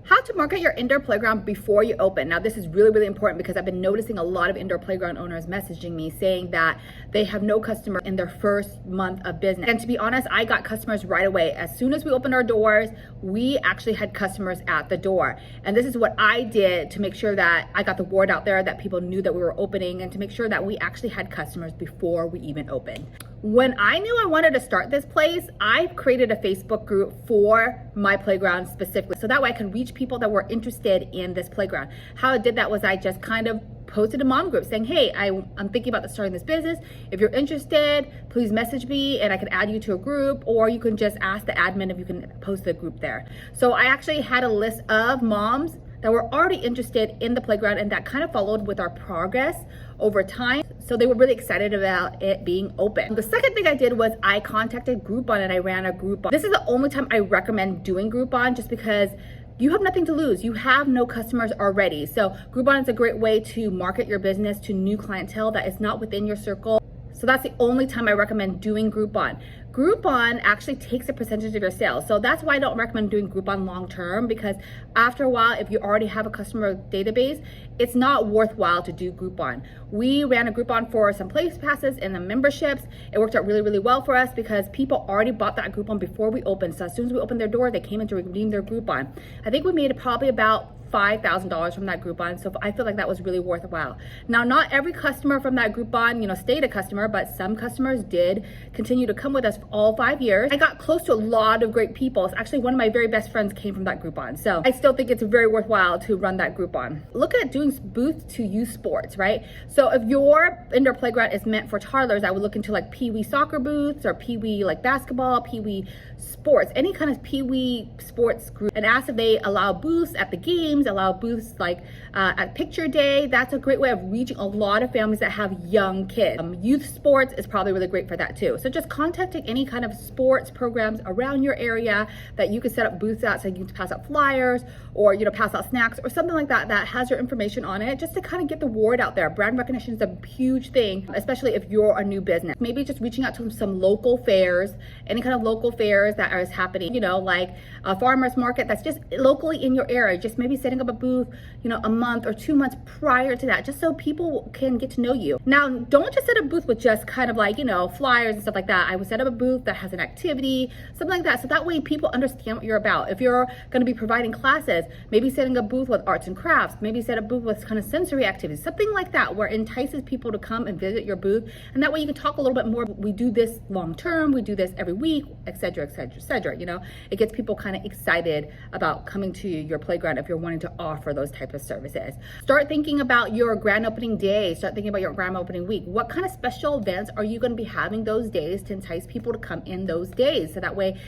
How to market your indoor playground before you open. Now, this is really, really important because I've been noticing a lot of indoor playground owners messaging me saying that they have no customer in their first month of business. And to be honest, I got customers right away. As soon as we opened our doors, we actually had customers at the door. And this is what I did to make sure that I got the word out there, that people knew that we were opening, and to make sure that we actually had customers before we even opened. When I knew I wanted to start this place, I created a Facebook group for my playground specifically. So that way I could reach people that were interested in this playground. How I did that was I just kind of posted a mom group saying, hey, I'm thinking about starting this business. If you're interested, please message me and I can add you to a group, or you can just ask the admin if you can post the group there. So I actually had a list of moms that were already interested in the playground, and that kind of followed with our progress over time. So they were really excited about it being open. The second thing I did was I contacted Groupon and I ran a Groupon. This is the only time I recommend doing Groupon, just because you have nothing to lose. You have no customers already. So Groupon is a great way to market your business to new clientele that is not within your circle. So that's the only time I recommend doing Groupon. Groupon actually takes a percentage of your sales. So that's why I don't recommend doing Groupon long term, because after a while, if you already have a customer database, it's not worthwhile to do Groupon. We ran a Groupon for some place passes and the memberships. It worked out really, really well for us because people already bought that Groupon before we opened. So as soon as we opened their door, they came in to redeem their Groupon. I think we made probably about $5,000 from that Groupon. So I feel like that was really worthwhile. Now, not every customer from that Groupon, stayed a customer, but some customers did continue to come with us for all 5 years. I got close to a lot of great people. It's actually one of my very best friends came from that Groupon. So I still think it's very worthwhile to run that Groupon. Look at doing booths to youth sports, right? So if your indoor playground is meant for toddlers, I would look into like Pee-wee soccer booths or Pee-wee like basketball, Pee-wee sports, any kind of Pee-wee sports group, and ask if they allow booths at the games, allow booths like at picture day. That's a great way of reaching a lot of families that have young kids. Youth sports is probably really great for that too. So just contacting any kind of sports programs around your area that you can set up booths at, so you can pass out flyers or pass out snacks or something like that that has your information on it, just to kind of get the word out there. Brand recognition is a huge thing, especially if you're a new business. Maybe just reaching out to some local fairs, any kind of local fairs that is happening, like a farmer's market that's just locally in your area. Just maybe setting up a booth, a month or 2 months prior to that, just so people can get to know you. Now, don't just set up a booth with just kind of like, flyers and stuff like that. I would set up a booth that has an activity, something like that. So that way people understand what you're about. If you're going to be providing classes, maybe setting a booth with arts and crafts, maybe set a booth with kind of sensory activities, something like that, where it entices people to come and visit your booth. And that way you can talk a little bit more. We do this long term, we do this every week, etc., etc., etc. It gets people kind of excited about coming to your playground if you're wanting to offer those type of services. Start thinking about your grand opening day. Start thinking about your grand opening week. What kind of special events are you going to be having those days to entice people to come in those days, so that way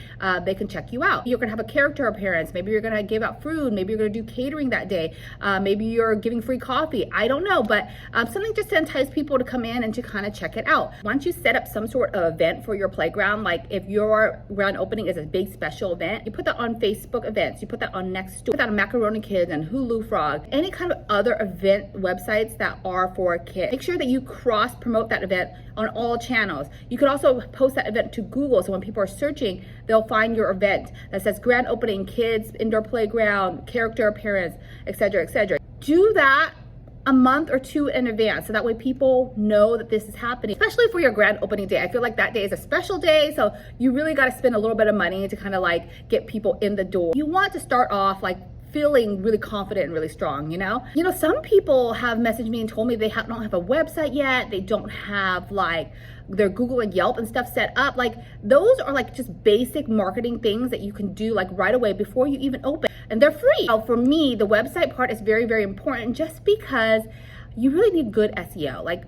they can check you out? You're going to have a character appearance. Maybe you're going to give out food. Maybe you're going to do catering that day. Maybe you're giving free coffee. I don't know, but something just to entice people to come in and to kind of check it out. Once you set up some sort of event for your playground, like if your grand opening is a big special event, you put that on Facebook events, you put that on Nextdoor, put that on Macaroni Kids and Hulu Frog, any kind of other event websites that are for kids. Make sure that you cross promote that event on all channels. You could also post that event to Google, so when people are searching, they'll find your event that says grand opening, kids, indoor playground, character appearance, etc., etc. Do that a month or two in advance, so that way people know that this is happening, especially for your grand opening day. I feel like that day is a special day, so you really got to spend a little bit of money to kind of like get people in the door. You want to start off like feeling really confident and really strong, some people have messaged me and told me they don't have a website yet, they don't have like their Google and Yelp and stuff set up. Like those are like just basic marketing things that you can do like right away before you even open, and they're free. Now, for me, the website part is very, very important, just because you really need good SEO, like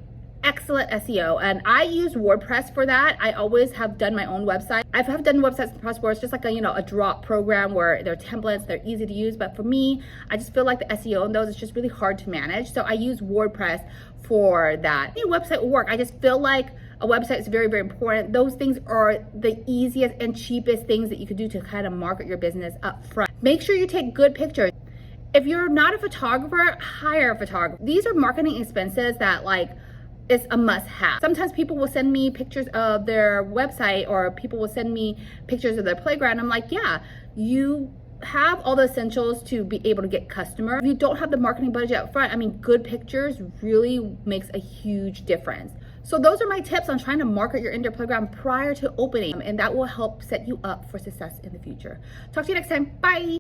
excellent SEO. And I use WordPress for that. I always have done my own website. I have done websites in the past where it's just like a drop program where they're templates, they're easy to use. But for me, I just feel like the SEO in those is just really hard to manage. So I use WordPress for that. Any website will work. I just feel like a website is very, very important. Those things are the easiest and cheapest things that you could do to kind of market your business up front. Make sure you take good pictures. If you're not a photographer, hire a photographer. These are marketing expenses that is a must-have. Sometimes people will send me pictures of their website, or people will send me pictures of their playground. I'm like, yeah, you have all the essentials to be able to get customers. If you don't have the marketing budget up front, I mean, good pictures really makes a huge difference. So those are my tips on trying to market your indoor playground prior to opening, and that will help set you up for success in the future. Talk to you next time. Bye.